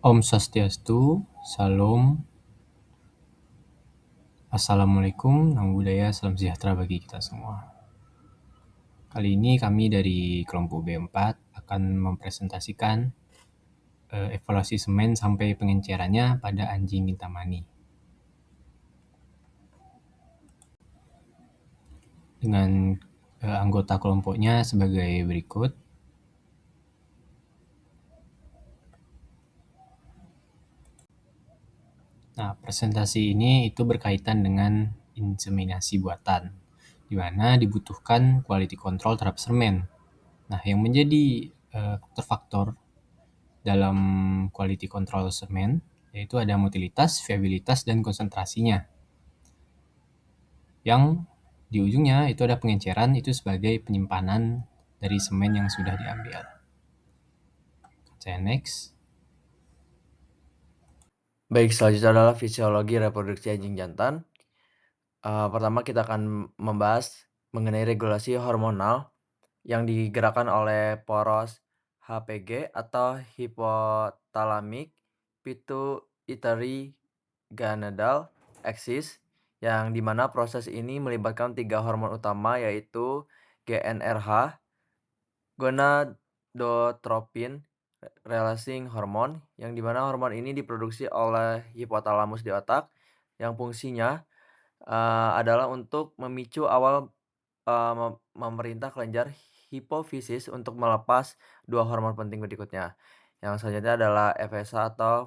Om Swastiastu, Salam, Assalamualaikum, Namo Buddhaya, Salam sejahtera bagi kita semua. Kali ini kami dari kelompok B4 akan mempresentasikan evaluasi semen sampai pengencerannya pada anjing Kintamani. Dengan anggota kelompoknya sebagai berikut. Nah, presentasi ini itu berkaitan dengan inseminasi buatan, di mana dibutuhkan quality control terhadap semen. Nah, yang menjadi faktor-faktor dalam quality control semen yaitu ada motilitas, viabilitas, dan konsentrasinya. Yang di ujungnya itu ada pengenceran, itu sebagai penyimpanan dari semen yang sudah diambil. Saya next. Baik, selanjutnya adalah fisiologi reproduksi anjing jantan. Pertama kita akan membahas mengenai regulasi hormonal yang digerakkan oleh poros HPG atau hypothalamic pituitary gonadal axis, yang dimana proses ini melibatkan 3 hormon utama yaitu GnRH, gonadotropin releasing hormone, yang dimana hormon ini diproduksi oleh hipotalamus di otak, yang fungsinya adalah untuk memicu awal memerintah kelenjar hipofisis untuk melepas 2 hormon penting berikutnya. Yang selanjutnya adalah FSH atau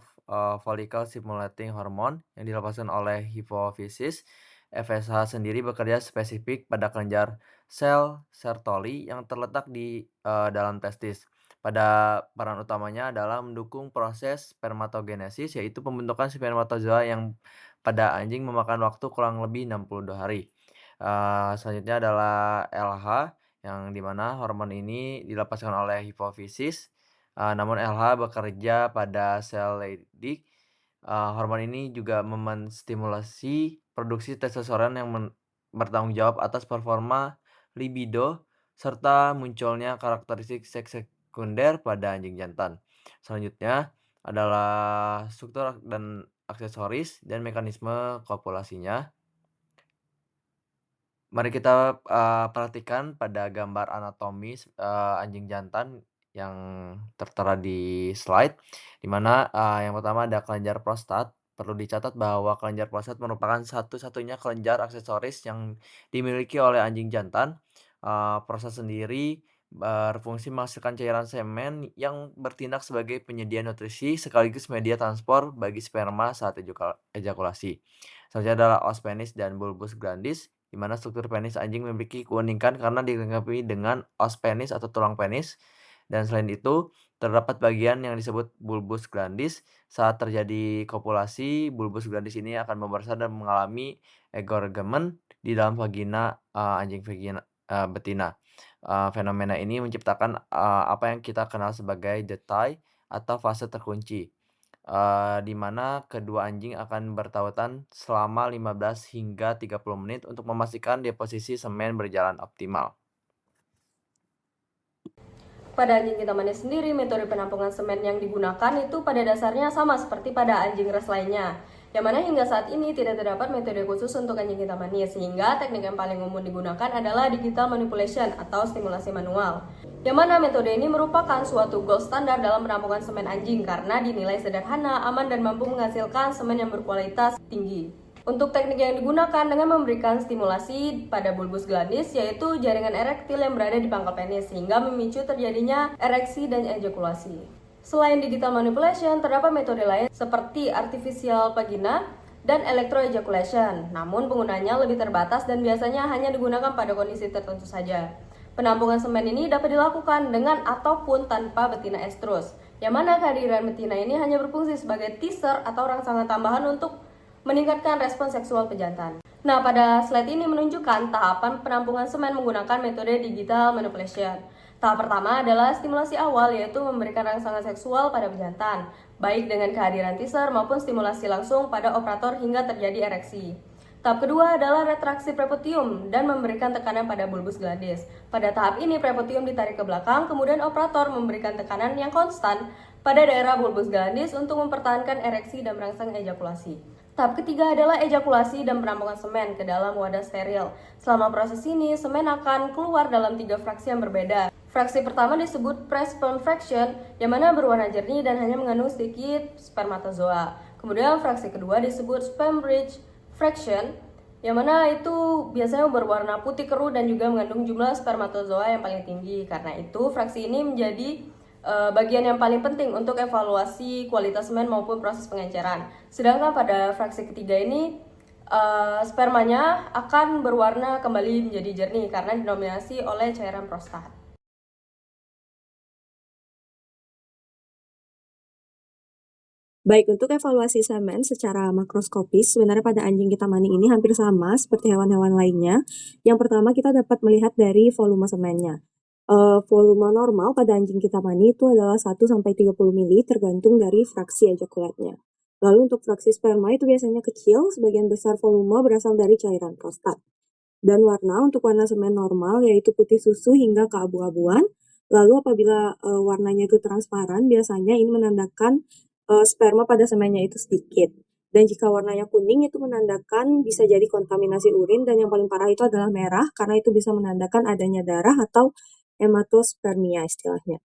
follicle stimulating hormone yang dilepaskan oleh hipofisis. FSH sendiri bekerja spesifik pada kelenjar sel Sertoli yang terletak di dalam testis. Pada peran utamanya adalah mendukung proses spermatogenesis, yaitu pembentukan spermatozoa yang pada anjing memakan waktu kurang lebih 62 hari. Selanjutnya adalah LH, yang dimana hormon ini dilepaskan oleh hipofisis, namun LH bekerja pada sel Leydig. Hormon ini juga menstimulasi produksi testosteron yang bertanggung jawab atas performa libido serta munculnya karakteristik seks sekunder pada anjing jantan. Selanjutnya adalah struktur dan aksesoris dan mekanisme kopulasinya. Mari kita perhatikan pada gambar anatomis anjing jantan yang tertera di slide, di mana yang pertama ada kelenjar prostat. Perlu dicatat bahwa kelenjar prostat merupakan satu-satunya kelenjar aksesoris yang dimiliki oleh anjing jantan. Prostat sendiri berfungsi menghasilkan cairan semen yang bertindak sebagai penyedia nutrisi sekaligus media transport bagi sperma saat ejakulasi. Selanjutnya adalah os penis dan bulbus grandis, di mana struktur penis anjing memiliki keunikan karena dilengkapi dengan os penis atau tulang penis. Dan selain itu, terdapat bagian yang disebut bulbus grandis. Saat terjadi kopulasi, bulbus grandis ini akan membesar dan mengalami engorgement di dalam vagina anjing betina. Fenomena ini menciptakan apa yang kita kenal sebagai the tie atau fase terkunci, di mana kedua anjing akan bertautan selama 15 hingga 30 menit untuk memastikan deposisi semen berjalan optimal. Pada anjing Kintamani sendiri, metode penampungan semen yang digunakan itu pada dasarnya sama seperti pada anjing ras lainnya, yang mana hingga saat ini tidak terdapat metode khusus untuk anjing Kintamani, sehingga teknik yang paling umum digunakan adalah digital manipulation atau stimulasi manual, yang mana metode ini merupakan suatu gold standar dalam penampungan semen anjing karena dinilai sederhana, aman, dan mampu menghasilkan semen yang berkualitas tinggi. Untuk teknik yang digunakan dengan memberikan stimulasi pada bulbus glandis, yaitu jaringan erektil yang berada di pangkal penis, sehingga memicu terjadinya ereksi dan ejakulasi. Selain digital manipulation, terdapat metode lain seperti artificial vagina dan electroejaculation, namun penggunanya lebih terbatas dan biasanya hanya digunakan pada kondisi tertentu saja. Penampungan semen ini dapat dilakukan dengan ataupun tanpa betina estrus, yang mana kehadiran betina ini hanya berfungsi sebagai teaser atau rangsangan tambahan untuk meningkatkan respon seksual pejantan. Nah, pada slide ini menunjukkan tahapan penampungan semen menggunakan metode digital manipulation. Tahap pertama adalah stimulasi awal, yaitu memberikan rangsangan seksual pada pejantan, baik dengan kehadiran teaser maupun stimulasi langsung pada operator hingga terjadi ereksi. Tahap kedua adalah retraksi prepucium dan memberikan tekanan pada bulbus glandis. Pada tahap ini prepucium ditarik ke belakang, kemudian operator memberikan tekanan yang konstan pada daerah bulbus glandis untuk mempertahankan ereksi dan merangsang ejakulasi. Tahap ketiga adalah ejakulasi dan penampungan semen ke dalam wadah steril. Selama proses ini, semen akan keluar dalam 3 fraksi yang berbeda. Fraksi pertama disebut pre-sperm fraction, yang mana berwarna jernih dan hanya mengandung sedikit spermatozoa. Kemudian fraksi kedua disebut sperm rich fraction, yang mana itu biasanya berwarna putih keruh dan juga mengandung jumlah spermatozoa yang paling tinggi. Karena itu, fraksi ini menjadi bagian yang paling penting untuk evaluasi kualitas semen maupun proses pengenceran. Sedangkan pada fraksi ketiga ini, spermanya akan berwarna kembali menjadi jernih karena didominasi oleh cairan prostat. Baik, untuk evaluasi semen secara makroskopis, sebenarnya pada anjing kitamani ini hampir sama seperti hewan-hewan lainnya. Yang pertama, kita dapat melihat dari volume semennya. Volume normal pada anjing kitamani itu adalah 1-30 mili tergantung dari fraksi ejakulatnya. Lalu untuk fraksi sperma itu biasanya kecil, sebagian besar volume berasal dari cairan prostat. Dan warna untuk warna semen normal yaitu putih susu hingga keabu-abuan. Lalu apabila warnanya itu transparan, biasanya ini menandakan sperma pada semennya itu sedikit. Dan jika warnanya kuning itu menandakan bisa jadi kontaminasi urin, dan yang paling parah itu adalah merah karena itu bisa menandakan adanya darah atau hematospermia istilahnya.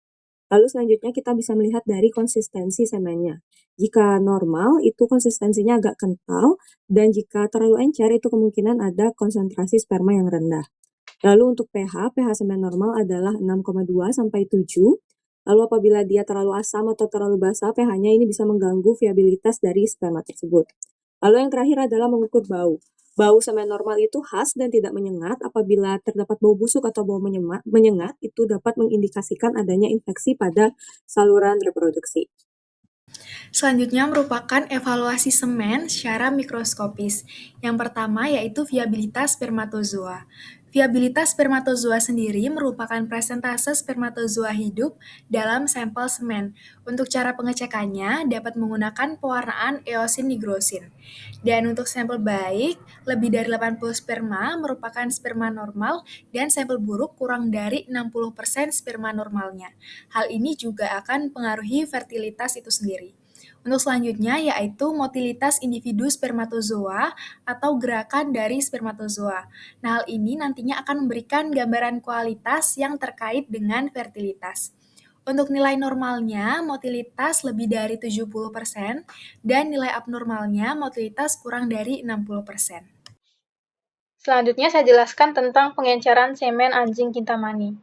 Lalu selanjutnya kita bisa melihat dari konsistensi semennya. Jika normal itu konsistensinya agak kental, dan jika terlalu encer itu kemungkinan ada konsentrasi sperma yang rendah. Lalu untuk pH semen normal adalah 6,2 sampai 7. Lalu apabila dia terlalu asam atau terlalu basa, pH-nya ini bisa mengganggu viabilitas dari sperma tersebut. Lalu yang terakhir adalah mengukur bau. Bau semen normal itu khas dan tidak menyengat. Apabila terdapat bau busuk atau bau menyengat, itu dapat mengindikasikan adanya infeksi pada saluran reproduksi. Selanjutnya merupakan evaluasi semen secara mikroskopis. Yang pertama yaitu viabilitas spermatozoa. Viabilitas spermatozoa sendiri merupakan presentase spermatozoa hidup dalam sampel semen. Untuk cara pengecekannya dapat menggunakan pewarnaan eosin nigrosin. Dan untuk sampel baik, lebih dari 80 sperma merupakan sperma normal dan sampel buruk kurang dari 60% sperma normalnya. Hal ini juga akan mempengaruhi fertilitas itu sendiri. Untuk selanjutnya yaitu motilitas individu spermatozoa atau gerakan dari spermatozoa. Nah, hal ini nantinya akan memberikan gambaran kualitas yang terkait dengan fertilitas. Untuk nilai normalnya, motilitas lebih dari 70% dan nilai abnormalnya motilitas kurang dari 60%. Selanjutnya saya jelaskan tentang pengenceran semen anjing kintamani.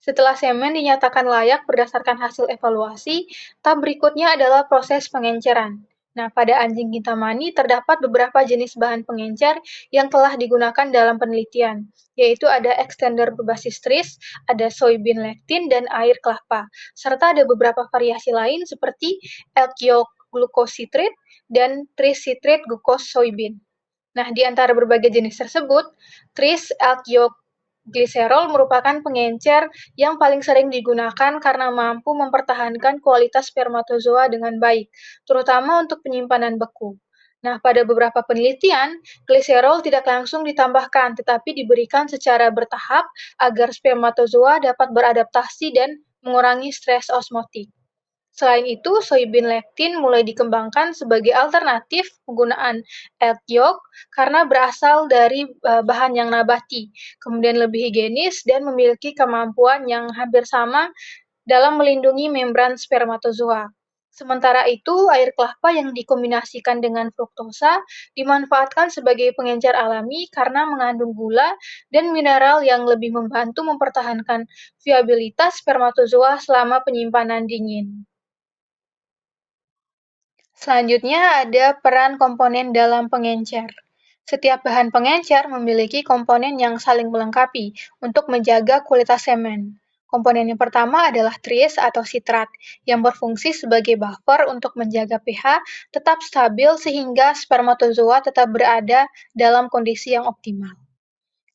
Setelah semen dinyatakan layak berdasarkan hasil evaluasi, tahap berikutnya adalah proses pengenceran. Nah, pada anjing kintamani terdapat beberapa jenis bahan pengencer yang telah digunakan dalam penelitian, yaitu ada extender berbasis tris, ada soybean lectin, dan air kelapa, serta ada beberapa variasi lain seperti elk yolk glucositrit dan tris citrit glucose soybean. Nah, di antara berbagai jenis tersebut, tris elk yolk gliserol merupakan pengencer yang paling sering digunakan karena mampu mempertahankan kualitas spermatozoa dengan baik, terutama untuk penyimpanan beku. Nah, pada beberapa penelitian, gliserol tidak langsung ditambahkan, tetapi diberikan secara bertahap agar spermatozoa dapat beradaptasi dan mengurangi stres osmotik. Selain itu, soybean lectin mulai dikembangkan sebagai alternatif penggunaan elk yolk karena berasal dari bahan yang nabati, kemudian lebih higienis dan memiliki kemampuan yang hampir sama dalam melindungi membran spermatozoa. Sementara itu, air kelapa yang dikombinasikan dengan fruktosa dimanfaatkan sebagai pengencer alami karena mengandung gula dan mineral yang lebih membantu mempertahankan viabilitas spermatozoa selama penyimpanan dingin. Selanjutnya ada peran komponen dalam pengencer. Setiap bahan pengencer memiliki komponen yang saling melengkapi untuk menjaga kualitas semen. Komponen yang pertama adalah tris atau sitrat, yang berfungsi sebagai buffer untuk menjaga pH tetap stabil sehingga spermatozoa tetap berada dalam kondisi yang optimal.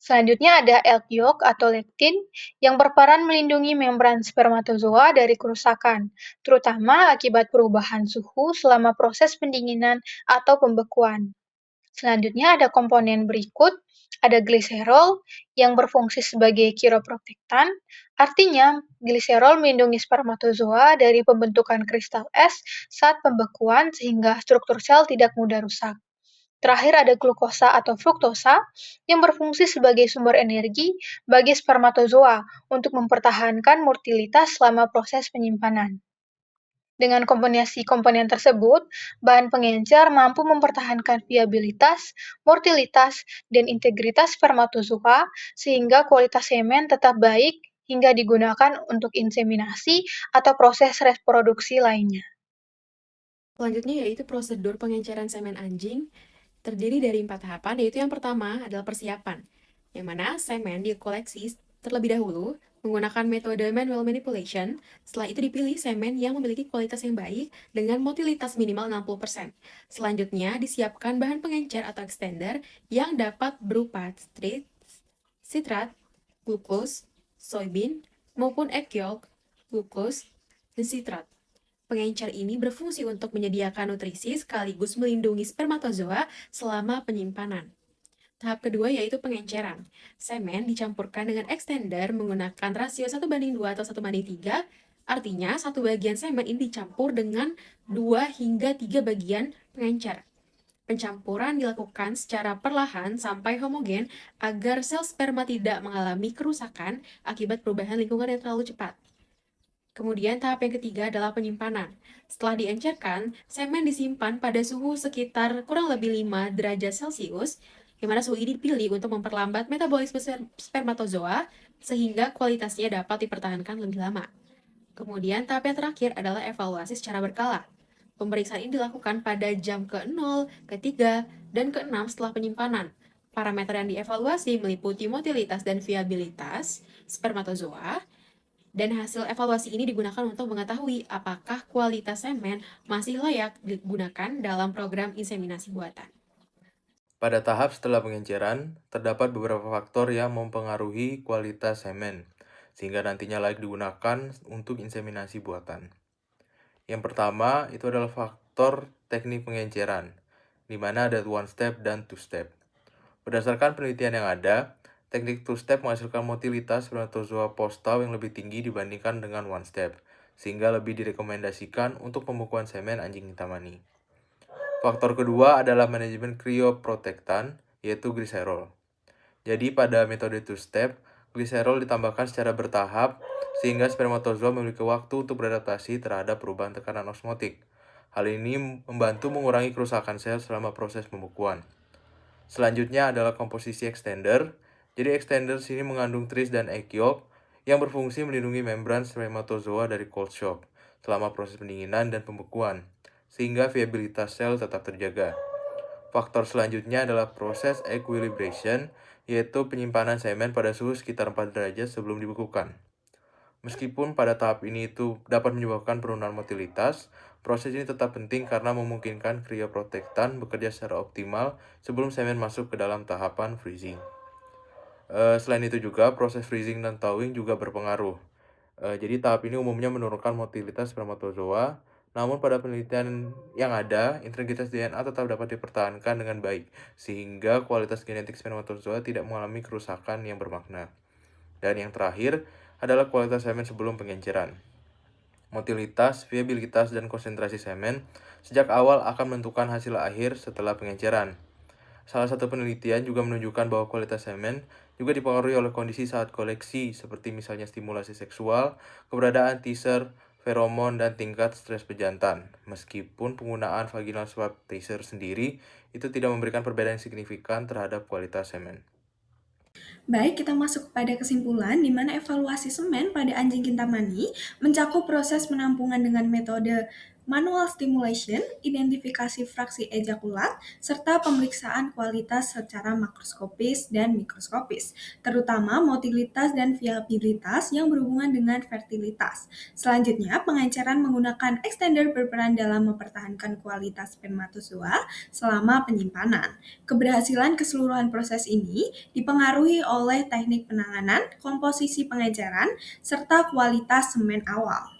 Selanjutnya ada elk yolk atau lectin yang berperan melindungi membran spermatozoa dari kerusakan, terutama akibat perubahan suhu selama proses pendinginan atau pembekuan. Selanjutnya ada komponen berikut, ada gliserol yang berfungsi sebagai chiroprotectant, Artinya, gliserol melindungi spermatozoa dari pembentukan kristal es saat pembekuan sehingga struktur sel tidak mudah rusak. Terakhir ada glukosa atau fruktosa yang berfungsi sebagai sumber energi bagi spermatozoa untuk mempertahankan motilitas selama proses penyimpanan. Dengan kombinasi komponen tersebut, bahan pengencer mampu mempertahankan viabilitas, motilitas, dan integritas spermatozoa sehingga kualitas semen tetap baik hingga digunakan untuk inseminasi atau proses reproduksi lainnya. Selanjutnya yaitu prosedur pengenceran semen anjing terdiri dari 4 tahapan, yaitu yang pertama adalah persiapan, yang mana semen dikoleksi terlebih dahulu menggunakan metode manual manipulation. Setelah itu dipilih semen yang memiliki kualitas yang baik dengan motilitas minimal 60%. Selanjutnya disiapkan bahan pengencer atau extender yang dapat berupa sitrat, glukos, soybean, maupun egg yolk, glukos, dan sitrat. Pengencer ini berfungsi untuk menyediakan nutrisi sekaligus melindungi spermatozoa selama penyimpanan. Tahap kedua yaitu pengenceran. Semen dicampurkan dengan extender menggunakan rasio 1:2 atau 1:3, artinya satu bagian semen ini dicampur dengan 2 hingga 3 bagian pengencer. Pencampuran dilakukan secara perlahan sampai homogen agar sel sperma tidak mengalami kerusakan akibat perubahan lingkungan yang terlalu cepat. Kemudian tahap yang ketiga adalah penyimpanan. Setelah diencerkan, semen disimpan pada suhu sekitar kurang lebih 5 derajat Celcius, di mana suhu ini dipilih untuk memperlambat metabolisme spermatozoa sehingga kualitasnya dapat dipertahankan lebih lama. Kemudian tahap yang terakhir adalah evaluasi secara berkala. Pemeriksaan ini dilakukan pada jam ke-0, ke-3, dan ke-6 setelah penyimpanan. Parameter yang dievaluasi meliputi motilitas dan viabilitas spermatozoa, dan hasil evaluasi ini digunakan untuk mengetahui apakah kualitas semen masih layak digunakan dalam program inseminasi buatan. Pada tahap setelah pengenceran, terdapat beberapa faktor yang mempengaruhi kualitas semen, sehingga nantinya layak digunakan untuk inseminasi buatan. Yang pertama, itu adalah faktor teknik pengenceran, di mana ada one step dan two step. Berdasarkan penelitian yang ada, teknik two step menghasilkan motilitas spermatozoa postal yang lebih tinggi dibandingkan dengan one step, sehingga lebih direkomendasikan untuk pembekuan semen anjing hitamani. Faktor kedua adalah manajemen cryoprotectant, yaitu gliserol. Jadi pada metode two step, gliserol ditambahkan secara bertahap sehingga spermatozoa memiliki waktu untuk beradaptasi terhadap perubahan tekanan osmotik. Hal ini membantu mengurangi kerusakan sel selama proses pembekuan. Selanjutnya adalah komposisi extender. Jadi extender sini mengandung tris dan egg yolk yang berfungsi melindungi membran spermatozoa dari cold shock selama proses pendinginan dan pembekuan, sehingga viabilitas sel tetap terjaga. Faktor selanjutnya adalah proses equilibration, yaitu penyimpanan semen pada suhu sekitar 4 derajat sebelum dibekukan. Meskipun pada tahap ini itu dapat menyebabkan penurunan motilitas, proses ini tetap penting karena memungkinkan cryoprotectant bekerja secara optimal sebelum semen masuk ke dalam tahapan freezing. Selain itu juga, proses freezing dan thawing juga berpengaruh. Jadi tahap ini umumnya menurunkan motilitas spermatozoa, namun pada penelitian yang ada, integritas DNA tetap dapat dipertahankan dengan baik, sehingga kualitas genetik spermatozoa tidak mengalami kerusakan yang bermakna. Dan yang terakhir adalah kualitas semen sebelum pengenceran. Motilitas, viabilitas, dan konsentrasi semen sejak awal akan menentukan hasil akhir setelah pengenceran. Salah satu penelitian juga menunjukkan bahwa kualitas semen juga dipengaruhi oleh kondisi saat koleksi, seperti misalnya stimulasi seksual, keberadaan teaser, feromon, dan tingkat stres pejantan. Meskipun penggunaan vaginal swab teaser sendiri itu tidak memberikan perbedaan signifikan terhadap kualitas semen. Baik, kita masuk kepada kesimpulan di mana evaluasi semen pada anjing kintamani mencakup proses penampungan dengan metode manual stimulation, identifikasi fraksi ejakulat, serta pemeriksaan kualitas secara makroskopis dan mikroskopis, terutama motilitas dan viabilitas yang berhubungan dengan fertilitas. Selanjutnya, pengenceran menggunakan extender berperan dalam mempertahankan kualitas spermatozoa selama penyimpanan. Keberhasilan keseluruhan proses ini dipengaruhi oleh teknik penanganan, komposisi pengenceran, serta kualitas semen awal.